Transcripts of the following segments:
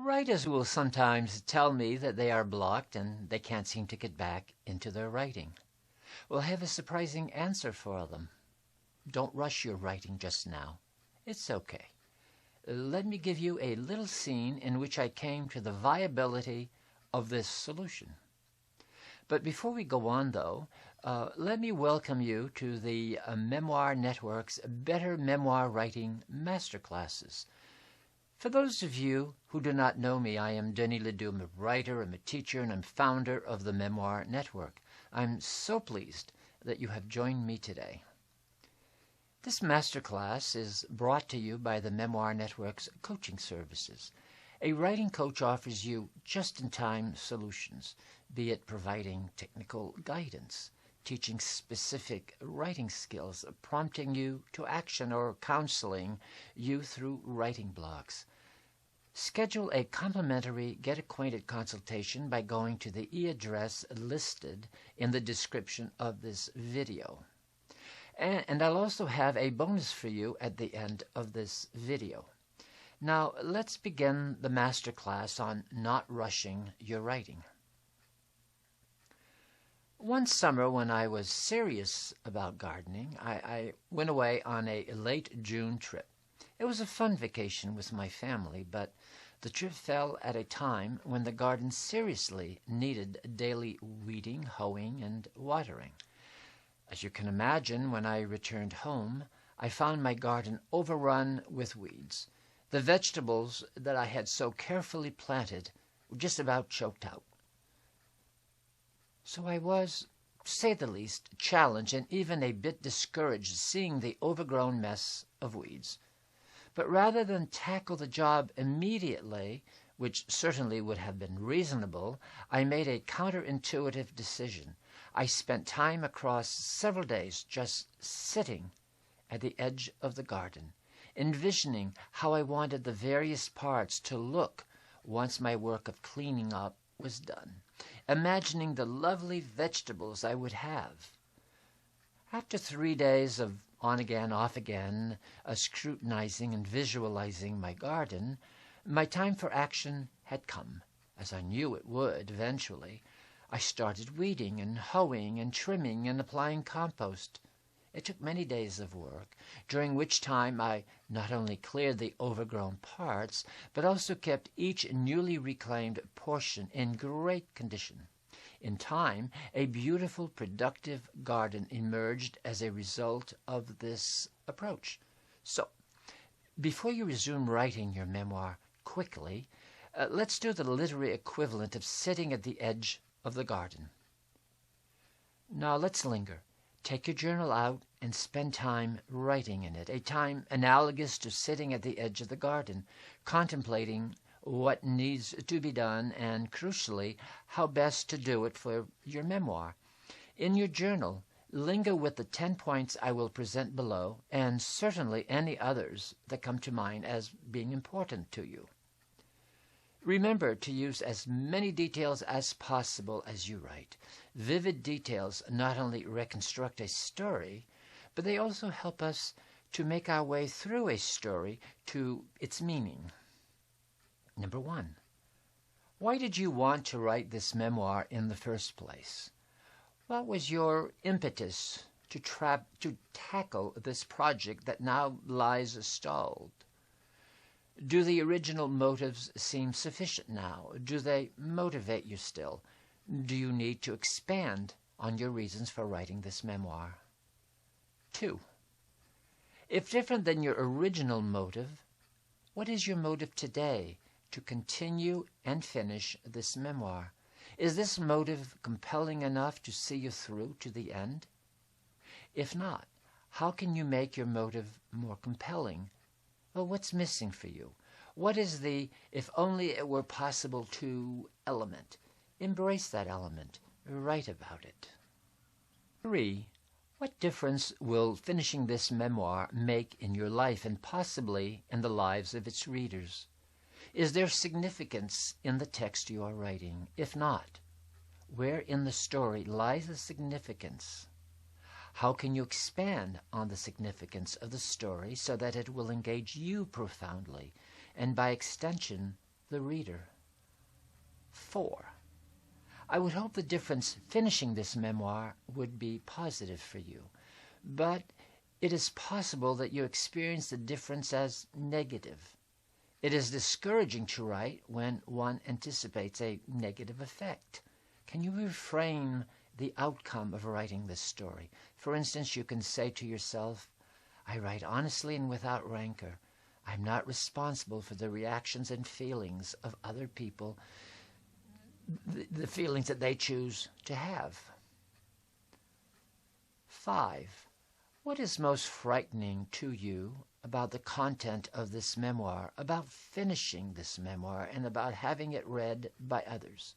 Writers will sometimes tell me that they are blocked and they can't seem to get back into their writing. Well, I have a surprising answer for them. Don't rush your writing just now. It's okay. Let me give you a little scene in which I came to the viability of this solution. But before we go on, though, let me welcome you to the Memoir Network's Better Memoir Writing Masterclasses. For those of you who do not know me, I am Denis Ledoux. I'm a writer, I'm a teacher, and I'm founder of the Memoir Network. I'm so pleased that you have joined me today. This masterclass is brought to you by the Memoir Network's coaching services. A writing coach offers you just-in-time solutions, be it providing technical guidance, teaching specific writing skills, prompting you to action, or counseling you through writing blocks. Schedule a complimentary Get Acquainted consultation by going to the e-address listed in the description of this video. And I'll also have a bonus for you at the end of this video. Now, let's begin the masterclass on not rushing your writing. One summer when I was serious about gardening, I went away on a late June trip. It was a fun vacation with my family, but the trip fell at a time when the garden seriously needed daily weeding, hoeing, and watering. As you can imagine, when I returned home, I found my garden overrun with weeds. The vegetables that I had so carefully planted were just about choked out. So I was, to say the least, challenged and even a bit discouraged seeing the overgrown mess of weeds. But rather than tackle the job immediately, which certainly would have been reasonable, I made a counterintuitive decision. I spent time across several days just sitting at the edge of the garden, envisioning how I wanted the various parts to look once my work of cleaning up was done, imagining the lovely vegetables I would have. After 3 days of on again, off again, scrutinizing and visualizing my garden, my time for action had come, as I knew it would eventually. I started weeding and hoeing and trimming and applying compost. It took many days of work, during which time I not only cleared the overgrown parts, but also kept each newly reclaimed portion in great condition. In time, a beautiful, productive garden emerged as a result of this approach. So, before you resume writing your memoir quickly, let's do the literary equivalent of sitting at the edge of the garden. Now let's linger. Take your journal out and spend time writing in it, a time analogous to sitting at the edge of the garden, contemplating what needs to be done and, crucially, how best to do it for your memoir. In your journal, linger with the 10 points I will present below, and certainly any others that come to mind as being important to you. Remember to use as many details as possible as you write. Vivid details not only reconstruct a story, but they also help us to make our way through a story to its meaning. Number 1. Why did you want to write this memoir in the first place? What was your impetus to tackle this project that now lies stalled? Do the original motives seem sufficient now? Do they motivate you still? Do you need to expand on your reasons for writing this memoir? 2. If different than your original motive, what is your motive today to continue and finish this memoir? Is this motive compelling enough to see you through to the end? If not, how can you make your motive more compelling? Well, what's missing for you? What is the "if only it were possible to" element? Embrace that element. Write about it. 3. What difference will finishing this memoir make in your life and possibly in the lives of its readers? Is there significance in the text you are writing? If not, where in the story lies the significance? How can you expand on the significance of the story so that it will engage you profoundly and by extension the reader. 4. I would hope the difference finishing this memoir would be positive for you, but it is possible that you experience the difference as negative. It is discouraging to write when one anticipates a negative effect. Can you reframe the outcome of writing this story? For instance, you can say to yourself, I write honestly and without rancor. I'm not responsible for the reactions and feelings of other people, the feelings that they choose to have. 5. What is most frightening to you about the content of this memoir, about finishing this memoir, and about having it read by others?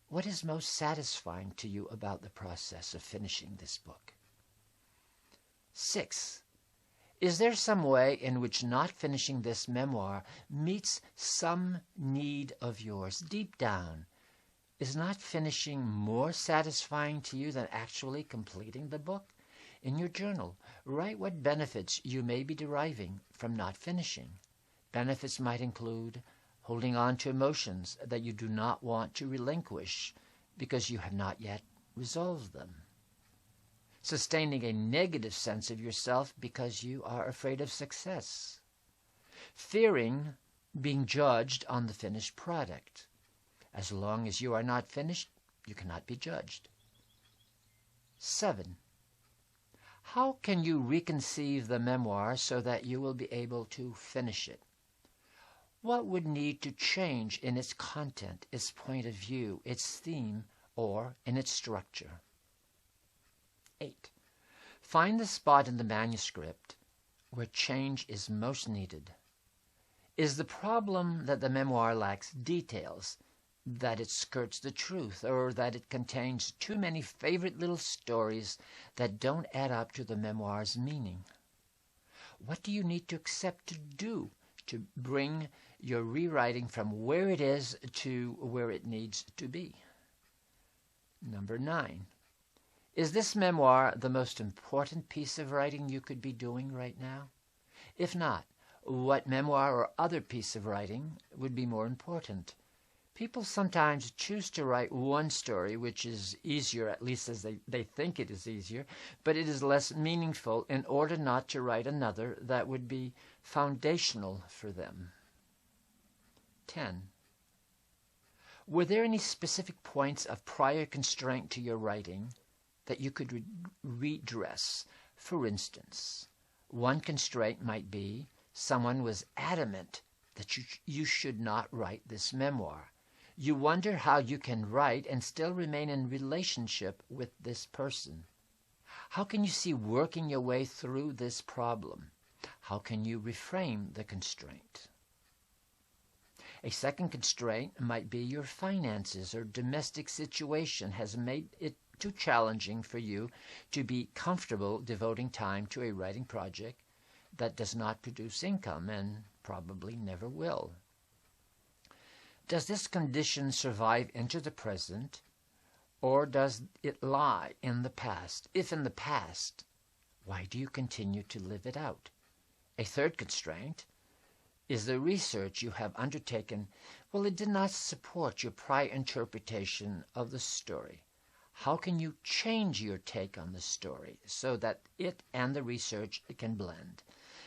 What is most satisfying to you about the process of finishing this book? 6. Is there some way in which not finishing this memoir meets some need of yours deep down? Is not finishing more satisfying to you than actually completing the book? In your journal, write what benefits you may be deriving from not finishing. Benefits might include holding on to emotions that you do not want to relinquish because you have not yet resolved them. Sustaining a negative sense of yourself because you are afraid of success. Fearing being judged on the finished product. As long as you are not finished, you cannot be judged. 7. How can you reconceive the memoir so that you will be able to finish it? What would need to change in its content, its point of view, its theme, or in its structure? 8. Find the spot in the manuscript where change is most needed. Is the problem that the memoir lacks details, that it skirts the truth, or that it contains too many favorite little stories that don't add up to the memoir's meaning? What do you need to accept to do to bring your rewriting from where it is to where it needs to be? Number 9. Is this memoir the most important piece of writing you could be doing right now? If not, what memoir or other piece of writing would be more important? People sometimes choose to write one story, which is easier, at least as they think it is easier, but it is less meaningful in order not to write another that would be foundational for them. 10. Were there any specific points of prior constraint to your writing that you could redress? For instance, one constraint might be someone was adamant that you should not write this memoir. You wonder how you can write and still remain in relationship with this person. How can you see working your way through this problem? How can you reframe the constraint? A second constraint might be your finances or domestic situation has made it too challenging for you to be comfortable devoting time to a writing project that does not produce income and probably never will. Does this condition survive into the present, or does it lie in the past? If in the past, why do you continue to live it out? A third constraint is the research you have undertaken. Well, it did not support your prior interpretation of the story. How can you change your take on the story so that it and the research can blend?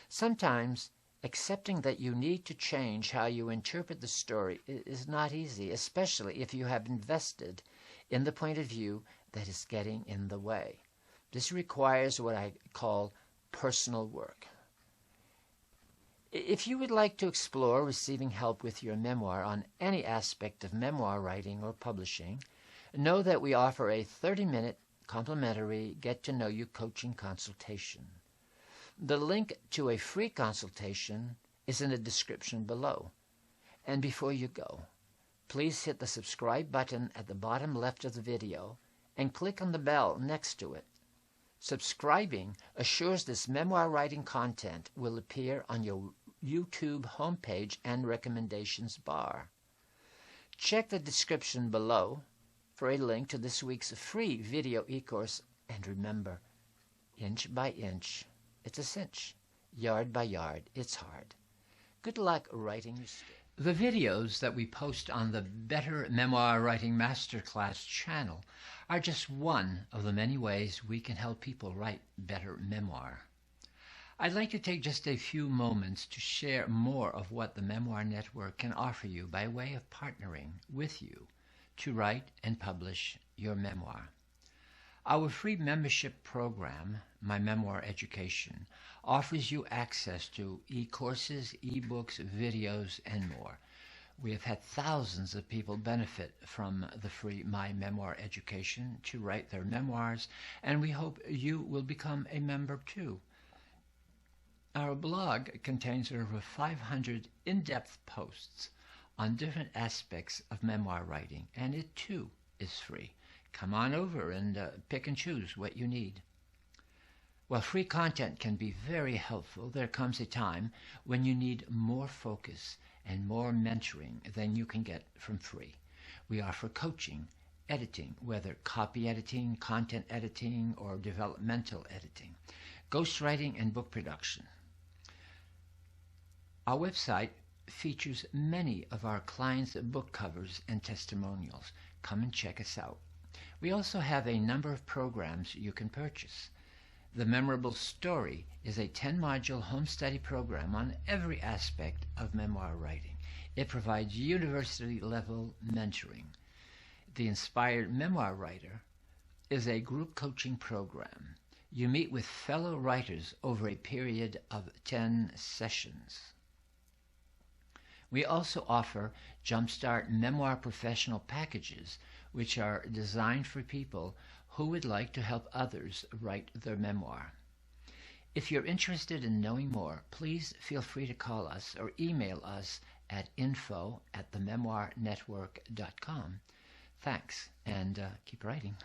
Sometimes accepting that you need to change how you interpret the story is not easy, especially if you have invested in the point of view that is getting in the way. This requires what I call personal work. If you would like to explore receiving help with your memoir on any aspect of memoir writing or publishing, know that we offer a 30-minute complimentary get-to-know-you coaching consultation. The link to a free consultation is in the description below. And before you go, please hit the subscribe button at the bottom left of the video and click on the bell next to it. Subscribing assures this memoir writing content will appear on your YouTube homepage and recommendations bar. Check the description below for a link to this week's free video e-course, and remember, inch by inch, it's a cinch. Yard by yard, it's hard. Good luck writing your story. The videos that we post on the Better Memoir Writing Masterclass channel are just one of the many ways we can help people write better memoir. I'd like to take just a few moments to share more of what the Memoir Network can offer you by way of partnering with you to write and publish your memoir. Our free membership program, My Memoir Education, offers you access to e-courses, e-books, videos, and more. We have had thousands of people benefit from the free My Memoir Education to write their memoirs, and we hope you will become a member too. Our blog contains over 500 in-depth posts on different aspects of memoir writing, and it too is free. Come on over and pick and choose what you need. While free content can be very helpful, there comes a time when you need more focus and more mentoring than you can get from free. We offer coaching, editing, whether copy editing, content editing, or developmental editing, ghostwriting, and book production. Our website features many of our clients' book covers and testimonials. Come and check us out. We also have a number of programs you can purchase. The Memorable Story is a 10-module home study program on every aspect of memoir writing. It provides university-level mentoring. The Inspired Memoir Writer is a group coaching program. You meet with fellow writers over a period of 10 sessions. We also offer Jumpstart Memoir Professional Packages, which are designed for people who would like to help others write their memoir. If you're interested in knowing more, please feel free to call us or email us at info@thememoirnetwork.com. Thanks, and keep writing.